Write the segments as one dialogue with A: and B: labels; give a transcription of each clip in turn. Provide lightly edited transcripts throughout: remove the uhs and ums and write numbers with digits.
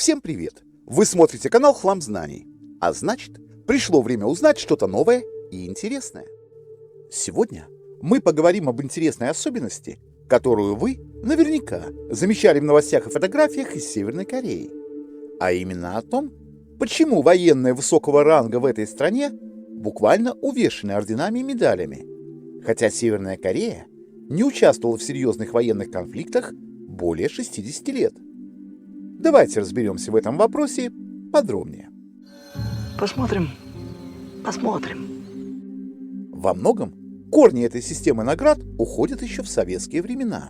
A: Всем привет! Вы смотрите канал Хлам Знаний, а значит, пришло время узнать что-то новое и интересное. Сегодня мы поговорим об интересной особенности, которую вы наверняка замечали в новостях и фотографиях из Северной Кореи. А именно о том, почему военные высокого ранга в этой стране буквально увешаны орденами и медалями, хотя Северная Корея не участвовала в серьезных военных конфликтах более 60 лет. Давайте разберемся в этом вопросе подробнее.
B: Посмотрим.
A: Во многом корни этой системы наград уходят еще в советские времена.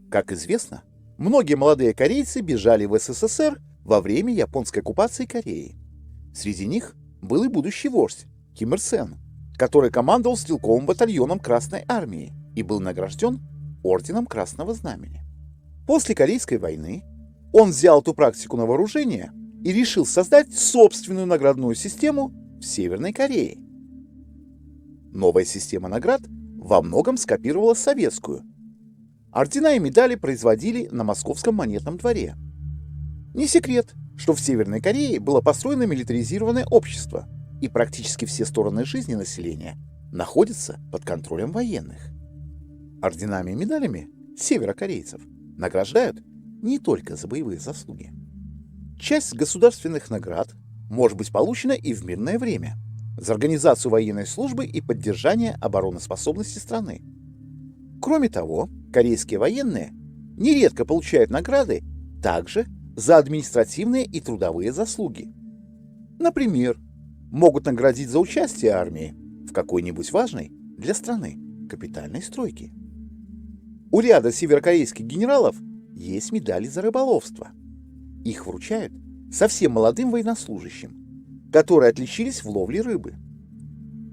A: Как известно, многие молодые корейцы бежали в СССР во время японской оккупации Кореи. Среди них был и будущий вождь Ким Ир Сен, который командовал стрелковым батальоном Красной Армии и был награжден орденом Красного Знамени. После Корейской войны он взял эту практику на вооружение и решил создать собственную наградную систему в Северной Корее. Новая система наград во многом скопировала советскую. Ордена и медали производили на Московском монетном дворе. Не секрет, что в Северной Корее было построено милитаризированное общество, и практически все стороны жизни населения находятся под контролем военных. Орденами и медалями северокорейцев награждают не только за боевые заслуги. Часть государственных наград может быть получена и в мирное время за организацию военной службы и поддержание обороноспособности страны. Кроме того, корейские военные нередко получают награды также за административные и трудовые заслуги. Например, могут наградить за участие армии в какой-нибудь важной для страны капитальной стройке. У ряда северокорейских генералов есть медали за рыболовство. Их вручают совсем молодым военнослужащим, которые отличились в ловле рыбы.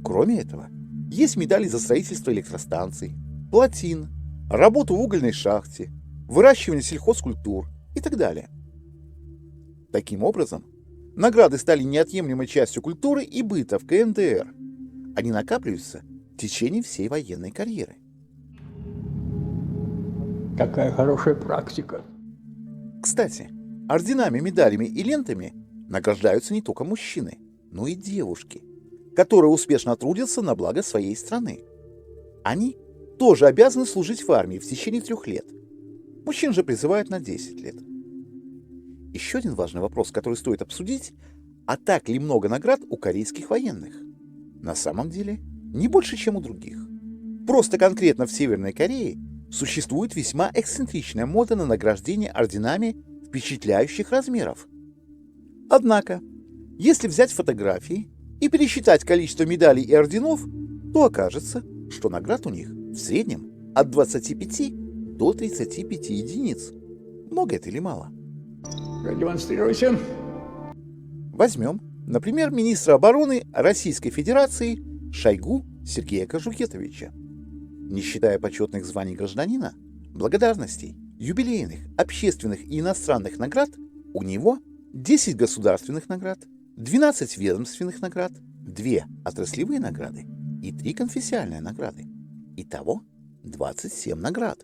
A: Кроме этого, есть медали за строительство электростанций, плотин, работу в угольной шахте, выращивание сельхозкультур и так далее. Таким образом, награды стали неотъемлемой частью культуры и быта в КНДР. Они накапливаются в течение всей военной карьеры.
B: Какая хорошая практика.
A: Кстати, орденами, медалями и лентами награждаются не только мужчины, но и девушки, которые успешно трудятся на благо своей страны. Они тоже обязаны служить в армии в течение 3 лет. Мужчин же призывают на 10 лет. Еще один важный вопрос, который стоит обсудить, а так ли много наград у корейских военных? На самом деле, не больше, чем у других. Просто конкретно в Северной Корее существует весьма эксцентричная мода на награждение орденами впечатляющих размеров. Однако, если взять фотографии и пересчитать количество медалей и орденов, то окажется, что наград у них в среднем от 25 до 35 единиц. Много это или мало?
B: Продемонстрируйте.
A: Возьмем, например, министра обороны Российской Федерации Шойгу Сергея Кожугетовича. Не считая почетных званий гражданина, благодарностей, юбилейных, общественных и иностранных наград, у него 10 государственных наград, 12 ведомственных наград, 2 отраслевые награды и 3 конфессиональные награды. Итого 27 наград.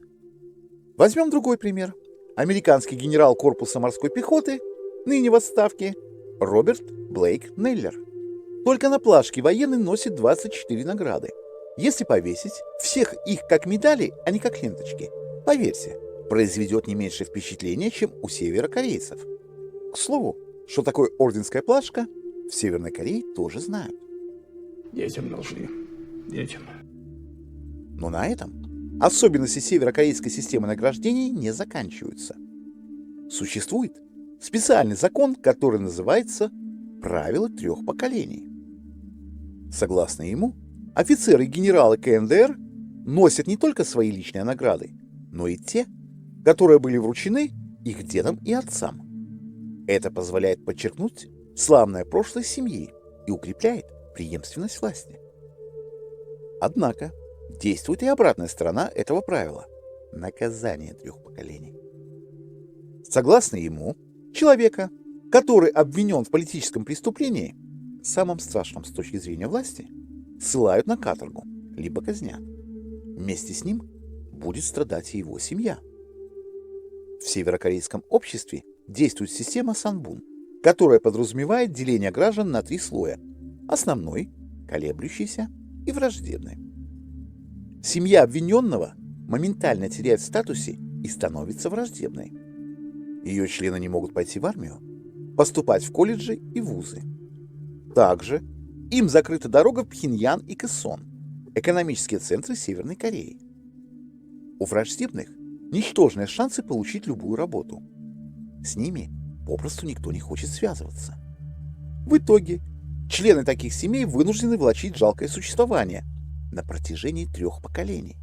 A: Возьмем другой пример. Американский генерал корпуса морской пехоты, ныне в отставке, Роберт Блейк Неллер. Только на плашке военный носит 24 награды. Если повесить всех их как медали, а не как ленточки, поверьте, произведет не меньшее впечатление, чем у северокорейцев. К слову, что такое орденская плашка, в Северной Корее тоже знают.
B: Детям должны. Детям.
A: Но на этом особенности северокорейской системы награждений не заканчиваются. Существует специальный закон, который называется «Правило 3 поколений». Согласно ему, офицеры и генералы КНДР носят не только свои личные награды, но и те, которые были вручены их дедам и отцам. Это позволяет подчеркнуть славное прошлое семьи и укрепляет преемственность власти. Однако действует и обратная сторона этого правила – наказание 3 поколений. Согласно ему, человека, который обвинен в политическом преступлении, самом страшном с точки зрения власти, ссылают на каторгу, либо казнят. Вместе с ним будет страдать и его семья. В северокорейском обществе действует система Санбун, которая подразумевает деление граждан на 3 слоя: основной, колеблющийся и враждебный. Семья обвиненного моментально теряет в статусе и становится враждебной. Ее члены не могут пойти в армию, поступать в колледжи и вузы. Также им закрыта дорога в Пхеньян и Кэсон, экономические центры Северной Кореи. У враждебных ничтожные шансы получить любую работу. С ними попросту никто не хочет связываться. В итоге члены таких семей вынуждены влачить жалкое существование на протяжении 3 поколений.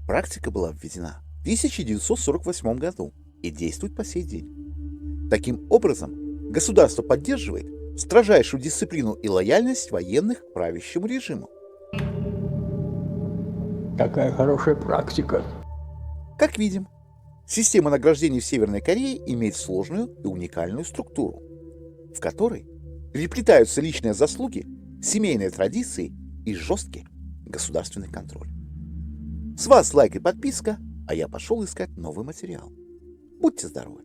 A: Практика была введена в 1948 году и действует по сей день. Таким образом, государство поддерживает строжайшую дисциплину и лояльность военных к правящему режиму.
B: Какая хорошая практика.
A: Как видим, система награждений в Северной Корее имеет сложную и уникальную структуру, в которой переплетаются личные заслуги, семейные традиции и жесткий государственный контроль. С вас лайк и подписка, а я пошел искать новый материал. Будьте здоровы!